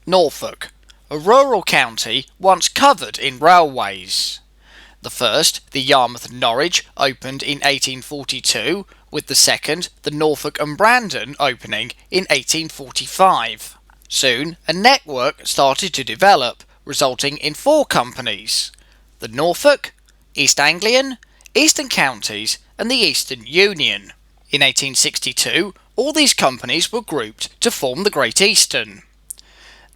Norfolk, a rural county once covered in railways. The first, the Yarmouth and Norwich, opened in 1842, with the second, the Norfolk and Brandon, opening in 1845. Soon, a network started to develop, resulting in 4 companies: the Norfolk, East Anglian, Eastern Counties and the Eastern Union. In 1862, all these companies were grouped to form the Great Eastern.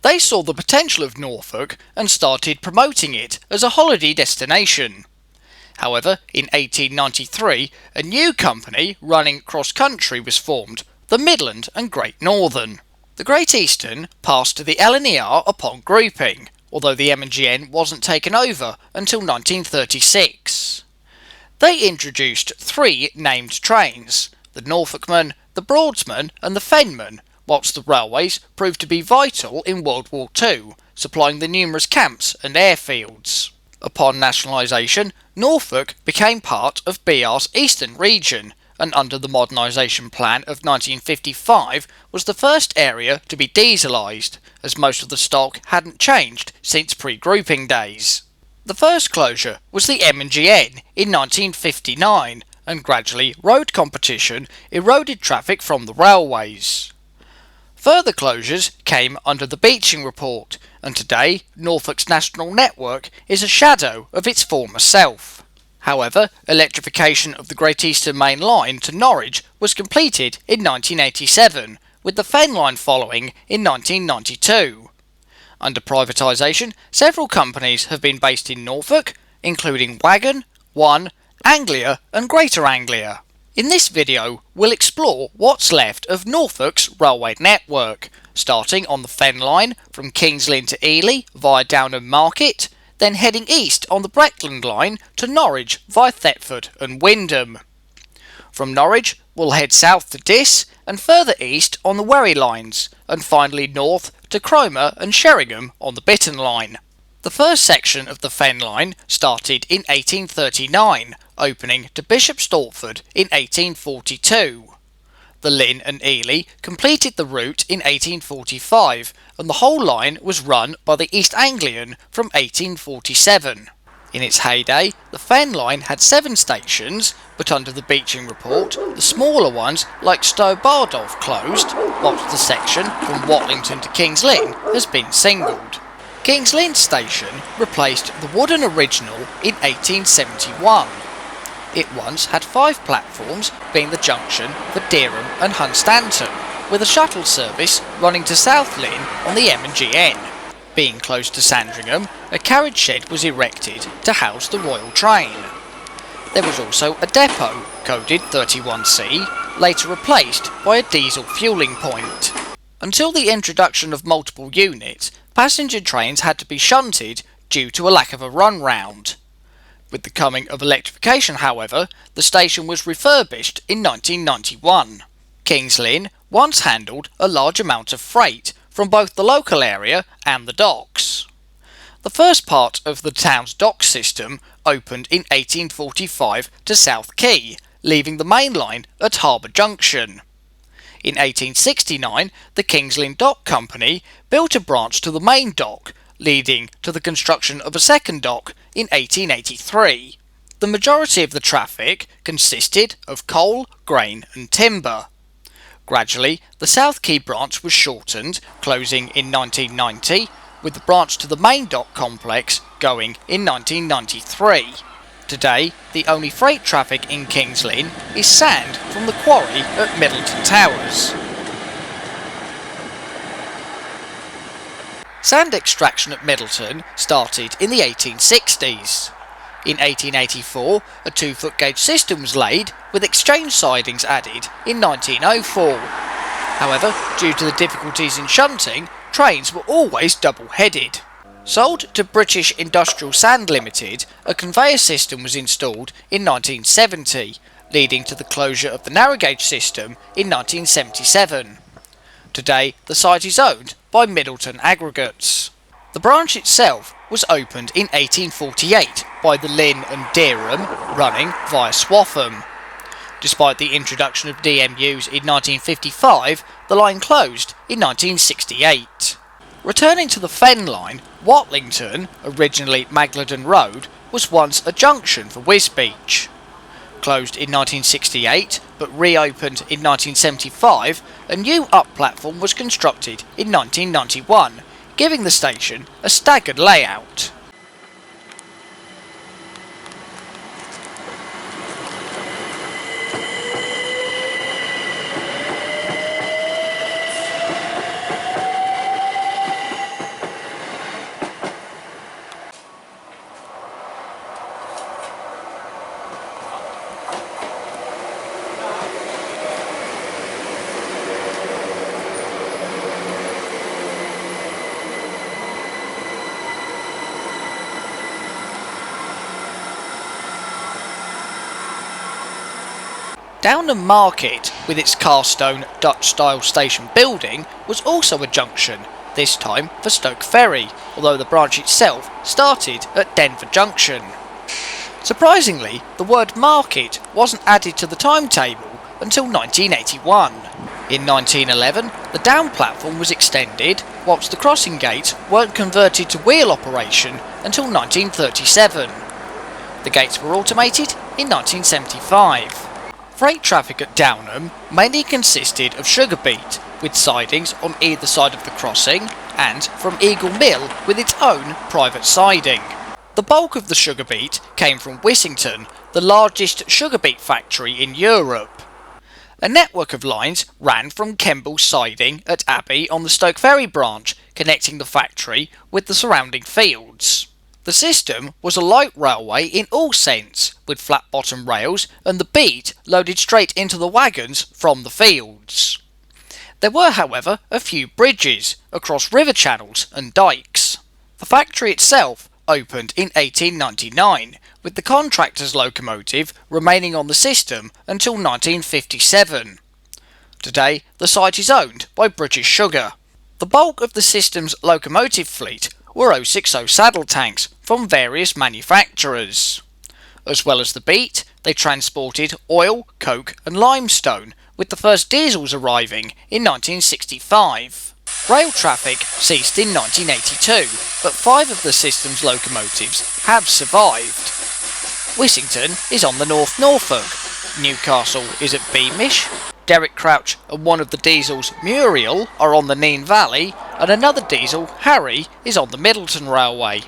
They saw the potential of Norfolk and started promoting it as a holiday destination. However, in 1893, a new company running cross-country was formed, the Midland and Great Northern. The Great Eastern passed to the L&ER upon grouping, although the M&GN wasn't taken over until 1936. They introduced 3 named trains: the Norfolkman, the Broadsman and the Fenman, whilst the railways proved to be vital in World War II, supplying the numerous camps and airfields. Upon nationalisation, Norfolk became part of BR's Eastern region, and under the modernisation plan of 1955 was the first area to be dieselised, as most of the stock hadn't changed since pre-grouping days. The first closure was the M&GN in 1959, and gradually road competition eroded traffic from the railways. Further closures came under the Beeching Report, and today Norfolk's national network is a shadow of its former self. However, electrification of the Great Eastern Main Line to Norwich was completed in 1987, with the Fen Line following in 1992. Under privatisation, several companies have been based in Norfolk, including Wagon, One, Anglia and Greater Anglia. In this video, we'll explore what's left of Norfolk's railway network, starting on the Fen Line from Kings Lynn to Ely via Downham Market, then heading east on the Breckland Line to Norwich via Thetford and Wymondham. From Norwich, we'll head south to Diss and further east on the Wherry lines, and finally north to Cromer and Sheringham on the Bitton Line. The first section of the Fen Line started in 1839, opening to Bishop Stortford in 1842. The Lynn and Ely completed the route in 1845, and the whole line was run by the East Anglian from 1847. In its heyday, the Fen Line had 7 stations, but under the Beeching Report, the smaller ones like Stow Bardolph closed, whilst the section from Watlington to Kings Lynn has been singled. Kings Lynn Station replaced the wooden original in 1871. It once had 5 platforms, being the junction for Dereham and Hunstanton, with a shuttle service running to South Lynn on the M&GN. Being close to Sandringham, a carriage shed was erected to house the Royal Train. There was also a depot, coded 31C, later replaced by a diesel fuelling point. Until the introduction of multiple units, passenger trains had to be shunted due to a lack of a run round. With the coming of electrification, however, the station was refurbished in 1991. Kings Lynn once handled a large amount of freight from both the local area and the docks. The first part of the town's dock system opened in 1845 to South Quay, leaving the main line at Harbour Junction. In 1869, the Kings Lynn Dock Company built a branch to the main dock, leading to the construction of a second dock in 1883. The majority of the traffic consisted of coal, grain and timber. Gradually, the South Quay branch was shortened, closing in 1990, with the branch to the main dock complex going in 1993. Today, the only freight traffic in Kings Lynn is sand from the quarry at Middleton Towers. Sand extraction at Middleton started in the 1860s. In 1884, a 2-foot gauge system was laid, with exchange sidings added in 1904. However, due to the difficulties in shunting, trains were always double-headed. Sold to British Industrial Sand Limited, a conveyor system was installed in 1970, leading to the closure of the narrow gauge system in 1977. Today, the site is owned by Middleton Aggregates. The branch itself was opened in 1848 by the Lynn and Dereham, running via Swaffham. Despite the introduction of DMUs in 1955, the line closed in 1968. Returning to the Fen line, Watlington, originally Magladon Road, was once a junction for Wisbech. Closed in 1968 but reopened in 1975, a new up platform was constructed in 1991, giving the station a staggered layout. Downham Market, with its cast-stone Dutch-style station building, was also a junction, this time for Stoke Ferry, although the branch itself started at Denver Junction. Surprisingly, the word market wasn't added to the timetable until 1981. In 1911, the down platform was extended, whilst the crossing gates weren't converted to wheel operation until 1937. The gates were automated in 1975. Freight traffic at Downham mainly consisted of sugar beet, with sidings on either side of the crossing, and from Eagle Mill with its own private siding. The bulk of the sugar beet came from Wissington, the largest sugar beet factory in Europe. A network of lines ran from Kemble's siding at Abbey on the Stoke Ferry branch, connecting the factory with the surrounding fields. The system was a light railway in all sense, with flat-bottom rails and the beet loaded straight into the wagons from the fields. There were, however, a few bridges across river channels and dykes. The factory itself opened in 1899, with the contractor's locomotive remaining on the system until 1957. Today, the site is owned by British Sugar. The bulk of the system's locomotive fleet were 060 saddle tanks from various manufacturers. As well as the beet, they transported oil, coke and limestone, with the first diesels arriving in 1965. Rail traffic ceased in 1982, but 5 of the system's locomotives have survived. Wissington is on the North Norfolk, Newcastle is at Beamish, Derek Crouch and one of the diesels, Muriel, are on the Nene Valley, and another diesel, Harry, is on the Middleton Railway.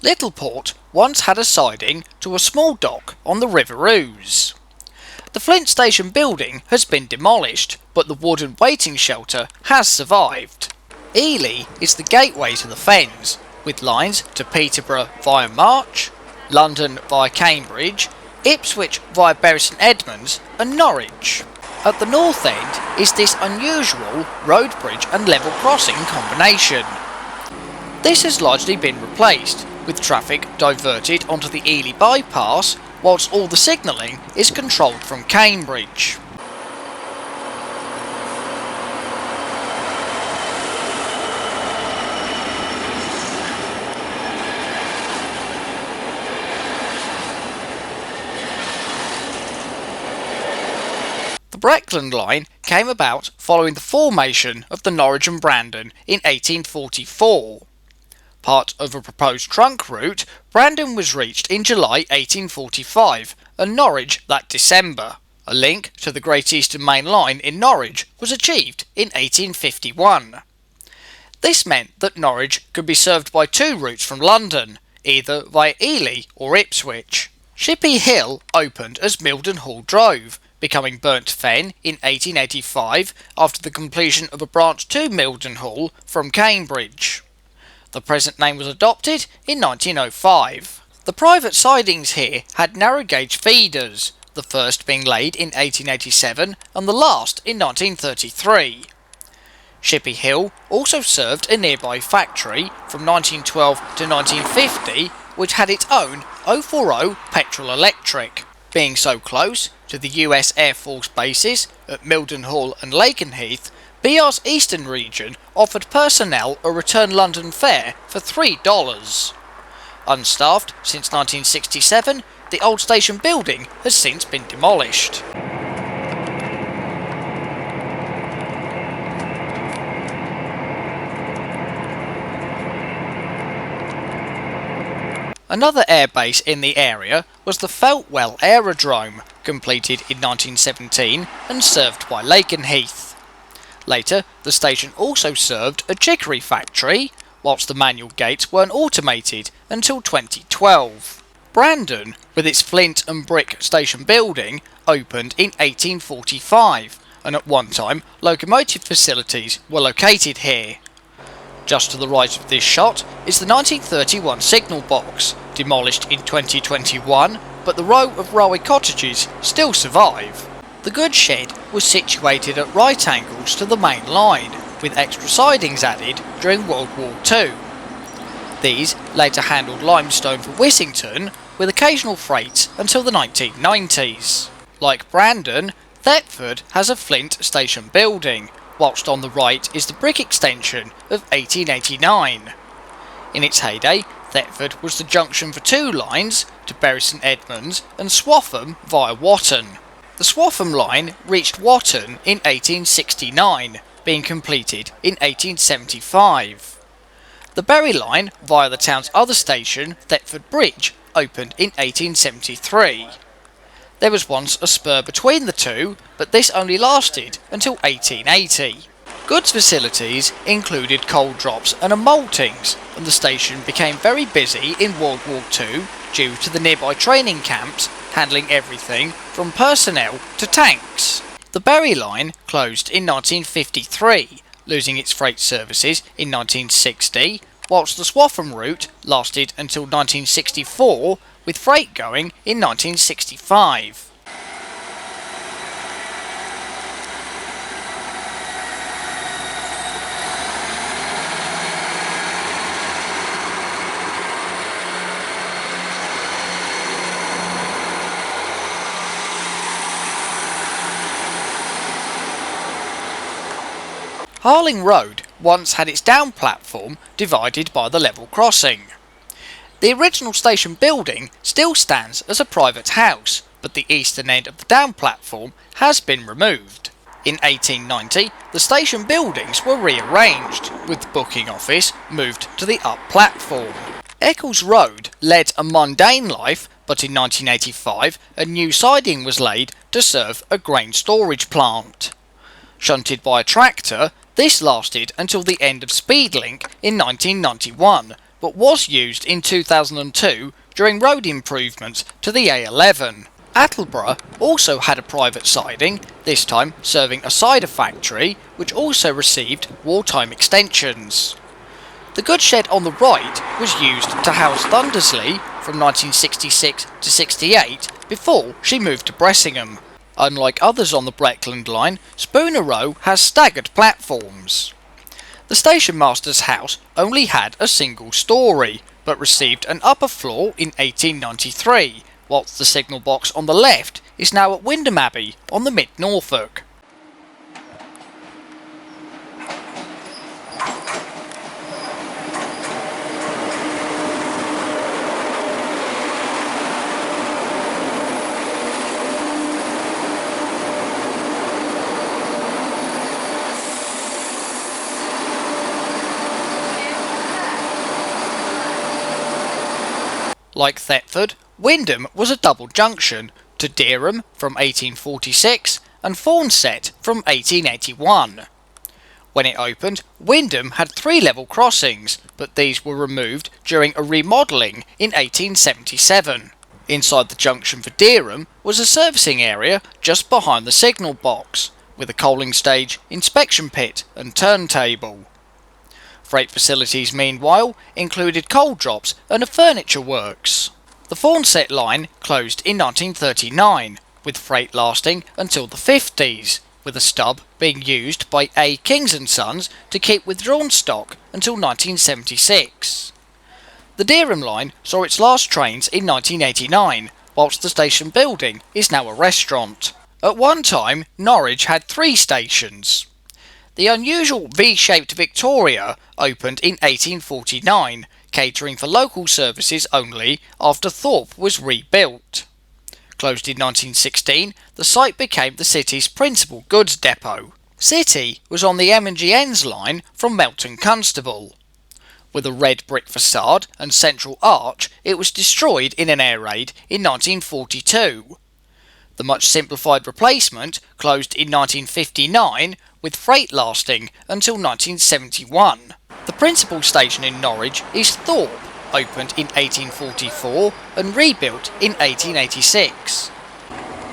Littleport once had a siding to a small dock on the River Ouse. The Flint Station building has been demolished, but the wooden waiting shelter has survived. Ely is the gateway to the Fens, with lines to Peterborough via March, London via Cambridge, Ipswich via Bury St Edmunds and Norwich. At the north end is this unusual road bridge and level crossing combination. This has largely been replaced, with traffic diverted onto the Ely bypass, whilst all the signalling is controlled from Cambridge. The Breckland line came about following the formation of the Norwich and Brandon in 1844. Part of a proposed trunk route, Brandon was reached in July 1845 and Norwich that December. A link to the Great Eastern Main Line in Norwich was achieved in 1851. This meant that Norwich could be served by 2 routes from London, either via Ely or Ipswich. Shippey Hill opened as Mildenhall Drove, becoming Burnt Fen in 1885 after the completion of a branch to Mildenhall from Cambridge. The present name was adopted in 1905. The private sidings here had narrow gauge feeders, the first being laid in 1887 and the last in 1933. Shippey Hill also served a nearby factory from 1912 to 1950, which had its own 040 petrol electric. Being so close to the US Air Force bases at Mildenhall and Lakenheath, BR's Eastern region offered personnel a return London fare for $3. Unstaffed since 1967, the old station building has since been demolished. Another airbase in the area was the Feltwell Aerodrome, completed in 1917 and served by Lakenheath. Later, the station also served a chicory factory, whilst the manual gates weren't automated until 2012. Brandon, with its flint and brick station building, opened in 1845, and at one time locomotive facilities were located here. Just to the right of this shot is the 1931 signal box, demolished in 2021, but the row of railway cottages still survive. The goods shed was situated at right angles to the main line, with extra sidings added during World War II. These later handled limestone for Wissington, with occasional freight until the 1990s. Like Brandon, Thetford has a flint station building, whilst on the right is the brick extension of 1889. In its heyday, Thetford was the junction for two lines, to Bury St Edmunds and Swaffham via Watton. The Swaffham line reached Watton in 1869, being completed in 1875. The Bury line via the town's other station, Thetford Bridge, opened in 1873. There was once a spur between the two, but this only lasted until 1880. Goods facilities included coal drops and a maltings, and the station became very busy in World War II due to the nearby training camps handling everything from personnel to tanks. The Bury line closed in 1953, losing its freight services in 1960, whilst the Swaffham route lasted until 1964, with freight going in 1965. Harling Road once had its down platform divided by the level crossing. The original station building still stands as a private house, but the eastern end of the down platform has been removed. In 1890, the station buildings were rearranged, with the booking office moved to the up platform. Eccles Road led a mundane life, but in 1985 a new siding was laid to serve a grain storage plant. Shunted by a tractor, this lasted until the end of Speedlink in 1991, but was used in 2002 during road improvements to the A11. Attleborough also had a private siding, this time serving a cider factory, which also received wartime extensions. The goods shed on the right was used to house Thundersley from 1966 to 68 before she moved to Bressingham. Unlike others on the Breckland line, Spooner Row has staggered platforms. The station master's house only had a single storey, but received an upper floor in 1893, whilst the signal box on the left is now at Wyndham Abbey on the mid-Norfolk. Like Thetford, Wyndham was a double junction to Dereham from 1846 and Fawnset from 1881. When it opened, Wyndham had 3 level crossings, but these were removed during a remodelling in 1877. Inside the junction for Dereham was a servicing area just behind the signal box, with a coaling stage, inspection pit and turntable. Freight facilities, meanwhile, included coal drops and a furniture works. The Fawnset line closed in 1939, with freight lasting until the 50s, with a stub being used by A. Kings & Sons to keep withdrawn stock until 1976. The Dereham line saw its last trains in 1989, whilst the station building is now a restaurant. At one time, Norwich had 3 stations. The unusual V-shaped Victoria opened in 1849, catering for local services only after Thorpe was rebuilt. Closed in 1916, the site became the city's principal goods depot. City was on the M&GN's line from Melton Constable. With a red brick facade and central arch, it was destroyed in an air raid in 1942. The much simplified replacement closed in 1959, with freight lasting until 1971. The principal station in Norwich is Thorpe, opened in 1844 and rebuilt in 1886.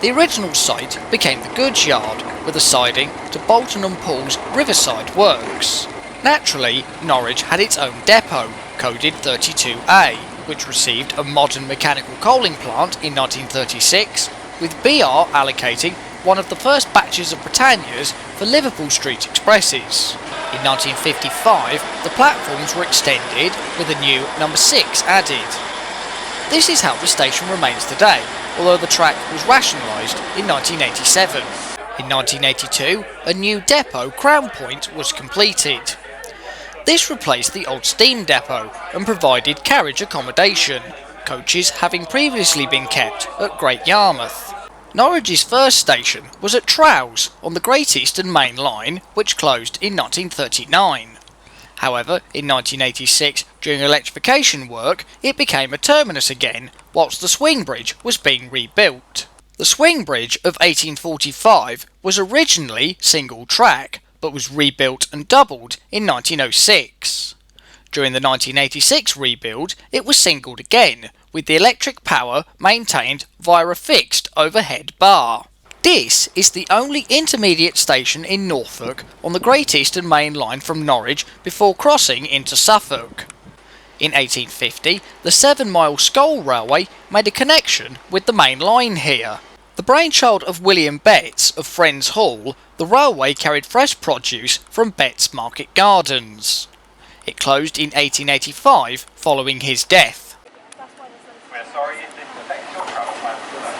The original site became the goods yard, with a siding to Bolton and Paul's Riverside Works. Naturally, Norwich had its own depot, coded 32A, which received a modern mechanical coaling plant in 1936, with BR allocating one of the first batches of Britannias for Liverpool Street expresses. In 1955, the platforms were extended with a new number 6 added. This is how the station remains today, although the track was rationalised in 1987. In 1982, a new depot, Crown Point, was completed. This replaced the old steam depot and provided carriage accommodation, coaches having previously been kept at Great Yarmouth. Norwich's first station was at Trowse on the Great Eastern Main Line, which closed in 1939. However, in 1986, during electrification work, it became a terminus again, whilst the swing bridge was being rebuilt. The swing bridge of 1845 was originally single track, but was rebuilt and doubled in 1906. During the 1986 rebuild, it was singled again, with the electric power maintained via a fixed overhead bar. This is the only intermediate station in Norfolk on the Great Eastern Main Line from Norwich before crossing into Suffolk. In 1850, the 7-mile Skull Railway made a connection with the main line here. The brainchild of William Betts of Friends Hall, the railway carried fresh produce from Betts Market Gardens. It closed in 1885 following his death. We're sorry if this affects your travel plans today.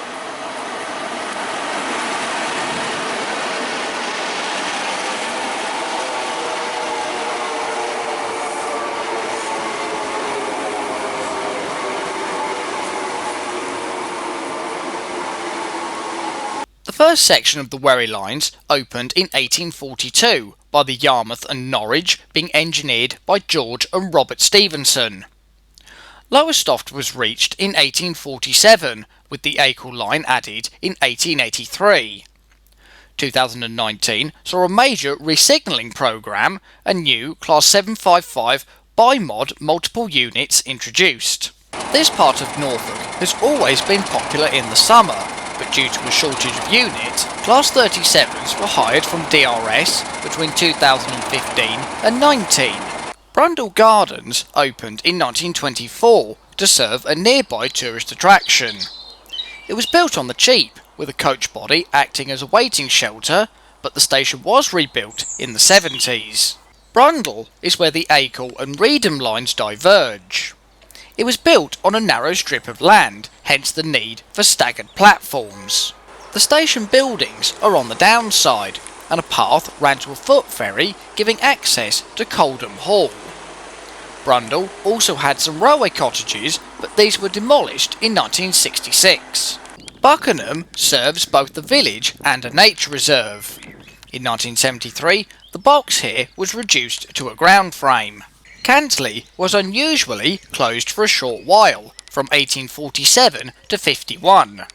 The first section of the Wherry lines opened in 1842 by the Yarmouth and Norwich, being engineered by George and Robert Stephenson. Lowestoft was reached in 1847, with the Acle line added in 1883. 2019 saw a major resignalling programme and new Class 755 bi-mod multiple units introduced. This part of Norfolk has always been popular in the summer, but due to a shortage of units, Class 37s were hired from DRS between 2015 and 19. Brundall Gardens opened in 1924 to serve a nearby tourist attraction. It was built on the cheap, with a coach body acting as a waiting shelter, but the station was rebuilt in the 70s. Brundall is where the Acle and Reedham lines diverge. It was built on a narrow strip of land, hence the need for staggered platforms. The station buildings are on the downside, and a path ran to a foot ferry giving access to Coldham Hall. Brundall also had some railway cottages, but these were demolished in 1966. Buckenham serves both the village and a nature reserve. In 1973, the box here was reduced to a ground frame. Cantley was unusually closed for a short while, from 1847 to 51.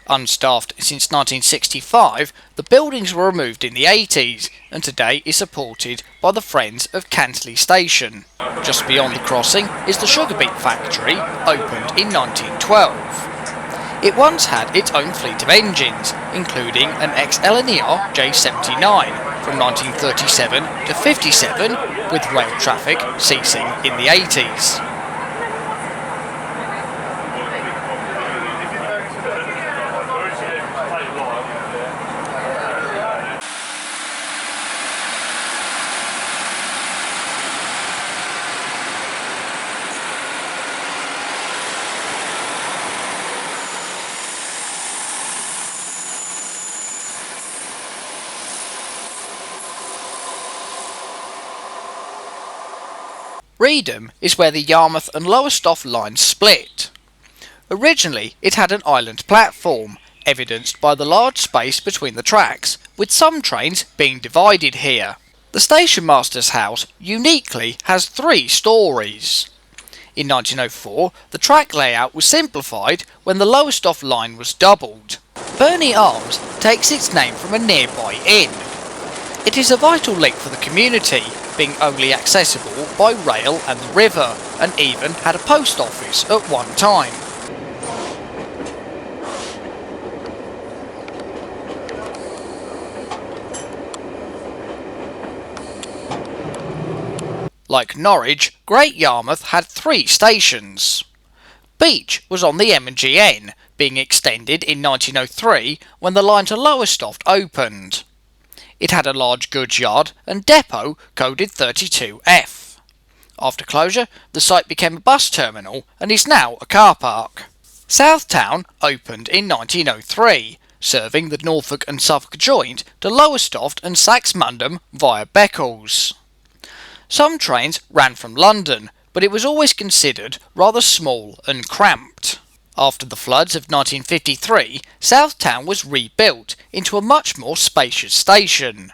Unstaffed since 1965, the buildings were removed in the 80s and today is supported by the Friends of Cantley Station. Just beyond the crossing is the sugar beet factory, opened in 1912. It once had its own fleet of engines, including an ex-Eleanor J79 from 1937 to 57, with rail traffic ceasing in the 80s. Reedham is where the Yarmouth and Lowestoft lines split. Originally it had an island platform, evidenced by the large space between the tracks, with some trains being divided here. The station master's house uniquely has 3 storeys. In 1904, the track layout was simplified when the Lowestoft line was doubled. Burney Arms takes its name from a nearby inn. It is a vital link for the community, being only accessible by rail and the river, and even had a post office at one time. Like Norwich, Great Yarmouth had 3 stations. Beach was on the M&GN, being extended in 1903 when the line to Lowestoft opened. It had a large goods yard and depot coded 32F. After closure, the site became a bus terminal and is now a car park. Southtown opened in 1903, serving the Norfolk and Suffolk joint to Lowestoft and Saxmundham via Beccles. Some trains ran from London, but it was always considered rather small and cramped. After the floods of 1953, Southtown was rebuilt into a much more spacious station.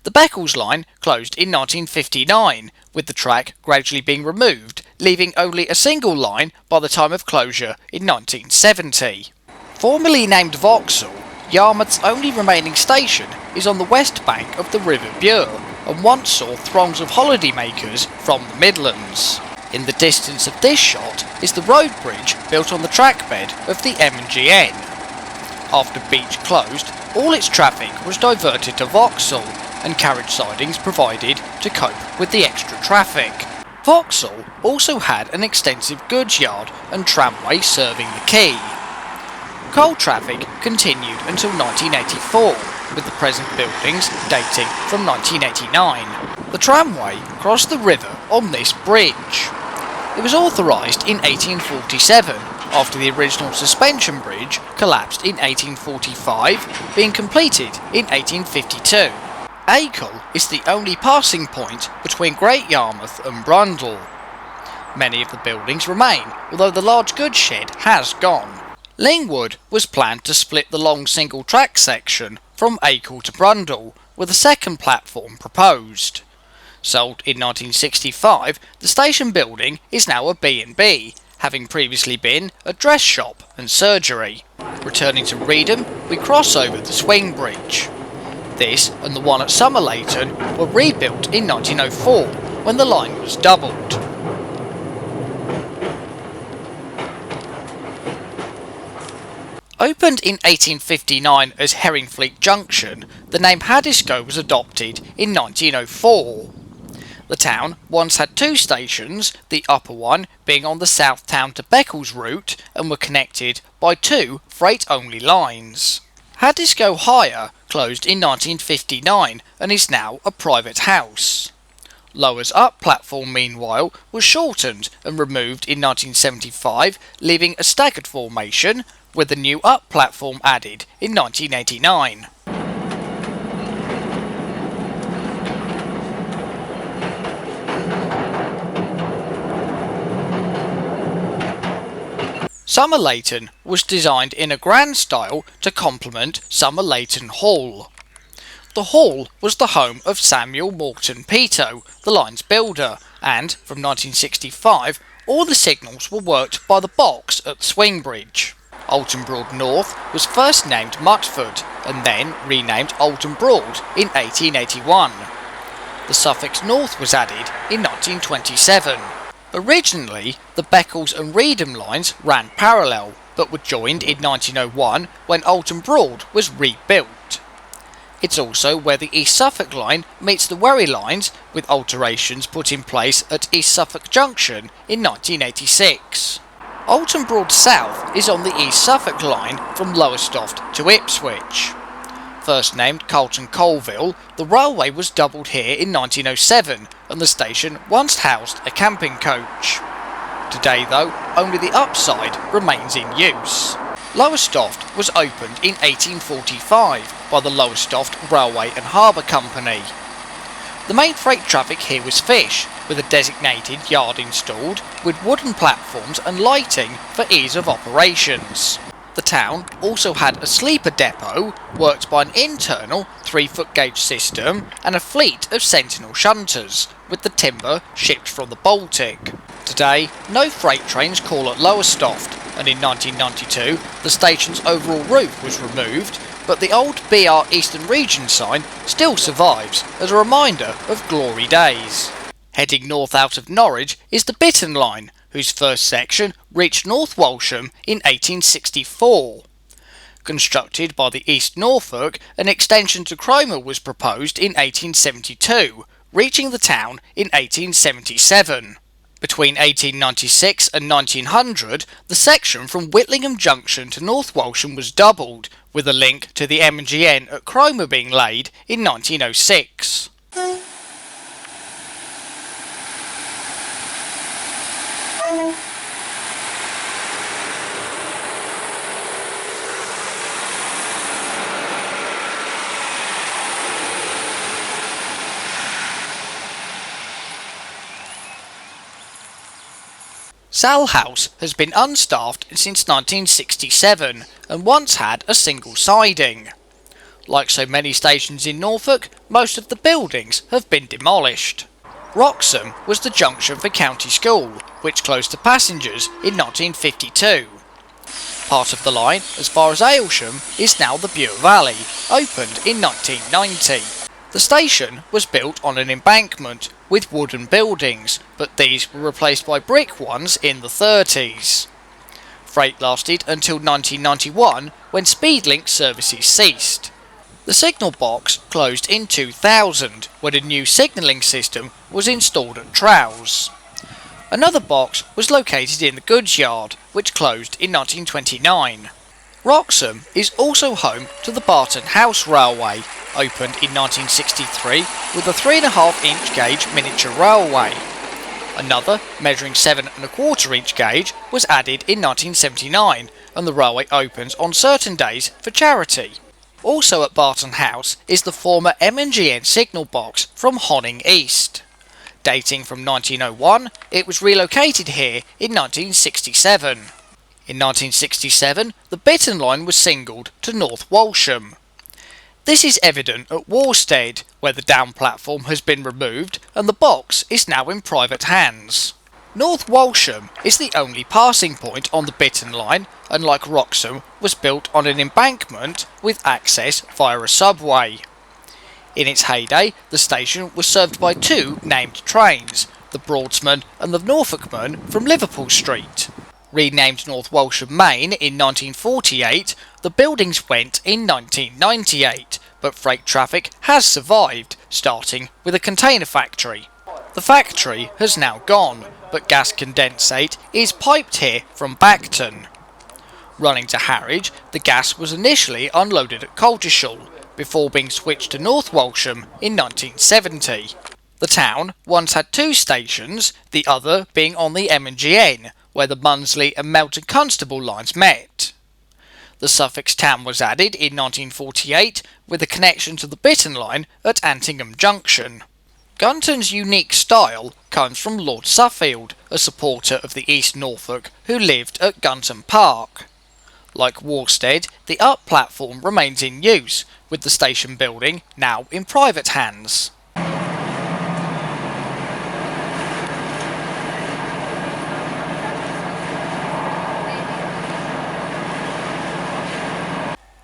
The Beccles line closed in 1959, with the track gradually being removed, leaving only a single line by the time of closure in 1970. Formerly named Vauxhall, Yarmouth's only remaining station is on the west bank of the River Bure, and once saw throngs of holidaymakers from the Midlands. In the distance of this shot is the road bridge built on the trackbed of the M&GN. After Beach closed, all its traffic was diverted to Vauxhall, and carriage sidings provided to cope with the extra traffic. Vauxhall also had an extensive goods yard and tramway serving the quay. Coal traffic continued until 1984, with the present buildings dating from 1989. The tramway crossed the river on this bridge. It was authorised in 1847, after the original suspension bridge collapsed in 1845, being completed in 1852. Acle is the only passing point between Great Yarmouth and Brundall. Many of the buildings remain, although the large goods shed has gone. Lingwood was planned to split the long single track section from Acle to Brundall, with a second platform proposed. Sold in 1965, the station building is now a B&B, having previously been a dress shop and surgery. Returning to Reedham, we cross over the swing bridge. This and the one at Somerleyton were rebuilt in 1904, when the line was doubled. Opened in 1859 as Herringfleet Junction, the name Haddiscoe was adopted in 1904. The town once had 2 stations, the upper one being on the Southtown to Beccles route, and were connected by 2 freight-only lines. Haddiscoe Higher closed in 1959 and is now a private house. Lowers Up platform, meanwhile, was shortened and removed in 1975, leaving a staggered formation, with the new Up platform added in 1989. Somerleyton was designed in a grand style to complement Somerleyton Hall. The hall was the home of Samuel Morton Peto, the line's builder, and from 1965 all the signals were worked by the box at Swingbridge. Alton Broad North was first named Mutford and then renamed Alton Broad in 1881. The suffix North was added in 1927. Originally, the Beccles and Reedham lines ran parallel, but were joined in 1901 when Alton Broad was rebuilt. It's also where the East Suffolk line meets the Wherry lines, with alterations put in place at East Suffolk Junction in 1986. Alton Broad South is on the East Suffolk line from Lowestoft to Ipswich. First named Carlton Colville, the railway was doubled here in 1907 and the station once housed a camping coach. Today though, only the upside remains in use. Lowestoft was opened in 1845 by the Lowestoft Railway and Harbour Company. The main freight traffic here was fish, with a designated yard installed with wooden platforms and lighting for ease of operations. The town also had a sleeper depot worked by an internal 3-foot gauge system and a fleet of sentinel shunters, with the timber shipped from the Baltic. Today, no freight trains call at Lowestoft, and in 1992 the station's overall roof was removed, but the old BR Eastern Region sign still survives as a reminder of glory days. Heading north out of Norwich is the Bittern Line, whose first section reached North Walsham in 1864. Constructed by the East Norfolk, an extension to Cromer was proposed in 1872, reaching the town in 1877. Between 1896 and 1900, the section from Whitlingham Junction to North Walsham was doubled, with a link to the M&GN at Cromer being laid in 1906. Sal House has been unstaffed since 1967 and once had a single siding. Like so many stations in Norfolk, most of the buildings have been demolished. Wroxham was the junction for County School, which closed to passengers in 1952. Part of the line, as far as Aylsham, is now the Bure Valley, opened in 1990. The station was built on an embankment with wooden buildings, but these were replaced by brick ones in the 30s. Freight lasted until 1991, when Speedlink services ceased. The signal box closed in 2000, when a new signalling system was installed at Trowse. Another box was located in the goods yard, which closed in 1929. Wroxham is also home to the Barton House Railway, opened in 1963 with a 3.5-inch gauge miniature railway. Another, measuring 7.25-inch gauge, was added in 1979, and the railway opens on certain days for charity. Also at Barton House is the former M&GN signal box from Honning East. Dating from 1901, it was relocated here in 1967. In 1967, the Bittern Line was singled to North Walsham. This is evident at Worstead, where the down platform has been removed and the box is now in private hands. North Walsham is the only passing point on the Bittern Line, and like Wroxham, was built on an embankment with access via a subway. In its heyday, the station was served by two named trains, the Broadsman and the Norfolkman from Liverpool Street. Renamed North Walsham Main in 1948, the buildings went in 1998, but freight traffic has survived, starting with a container factory. The factory has now gone, but gas condensate is piped here from Bacton. Running to Harwich, the gas was initially unloaded at Coltishall, before being switched to North Walsham in 1970. The town once had two stations, the other being on the M&GN, where the Munsley and Melton Constable lines met. The Suffolk town was added in 1948 with a connection to the Bittern Line at Antingham Junction. Gunton's unique style comes from Lord Suffield, a supporter of the East Norfolk who lived at Gunton Park. Like Worstead, the up platform remains in use, with the station building now in private hands.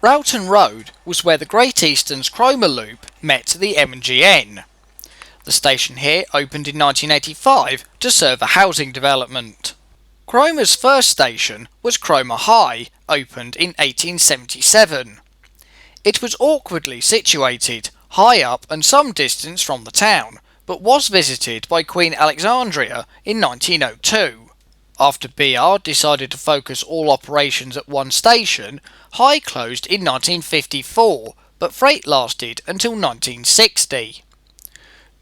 Rowton Road was where the Great Eastern's Cromer Loop met the M&GN. The station here opened in 1985 to serve a housing development. Cromer's first station was Cromer High, opened in 1877. It was awkwardly situated, high up and some distance from the town, but was visited by Queen Alexandria in 1902. After BR decided to focus all operations at one station, High closed in 1954, but freight lasted until 1960.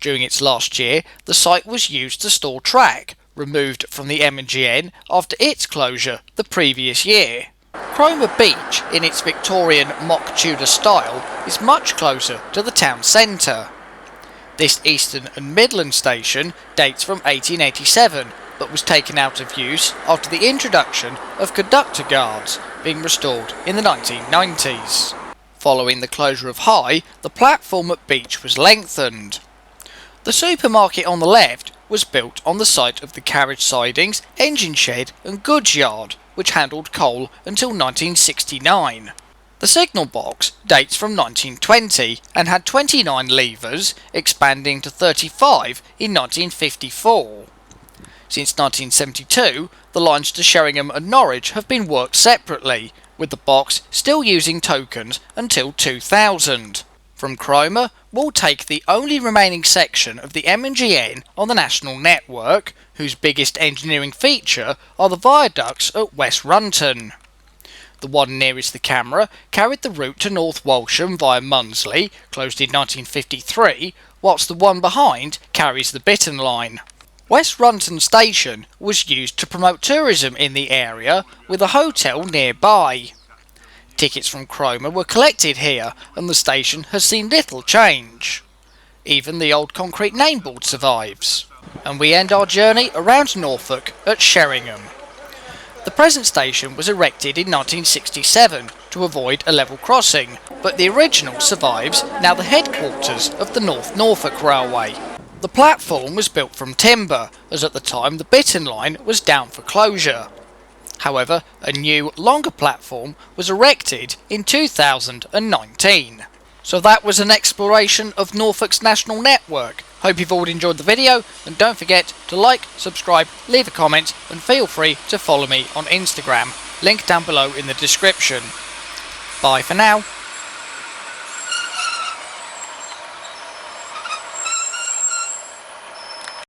During its last year, the site was used to store track, removed from the M&GN after its closure the previous year. Cromer Beach, in its Victorian mock Tudor style, is much closer to the town centre. This Eastern and Midland station dates from 1887, but was taken out of use after the introduction of conductor guards, being restored in the 1990s. Following the closure of High, the platform at Beach was lengthened. The supermarket on the left was built on the site of the carriage sidings, engine shed and goods yard, which handled coal until 1969. The signal box dates from 1920 and had 29 levers, expanding to 35 in 1954. Since 1972, the lines to Sheringham and Norwich have been worked separately, with the box still using tokens until 2000. From Cromer, we'll take the only remaining section of the M&GN on the national network, whose biggest engineering feature are the viaducts at West Runton. The one nearest the camera carried the route to North Walsham via Munsley, closed in 1953, whilst the one behind carries the Bitton line. West Runton Station was used to promote tourism in the area, with a hotel nearby. Tickets from Cromer were collected here, and the station has seen little change. Even the old concrete nameboard survives. And we end our journey around Norfolk at Sheringham. The present station was erected in 1967 to avoid a level crossing, but the original survives, now the headquarters of the North Norfolk Railway. The platform was built from timber, as at the time the Bitton line was down for closure. However, a new, longer platform was erected in 2019. So that was an exploration of Norfolk's national network. Hope you've all enjoyed the video, and don't forget to like, subscribe, leave a comment, and feel free to follow me on Instagram. Link down below in the description. Bye for now.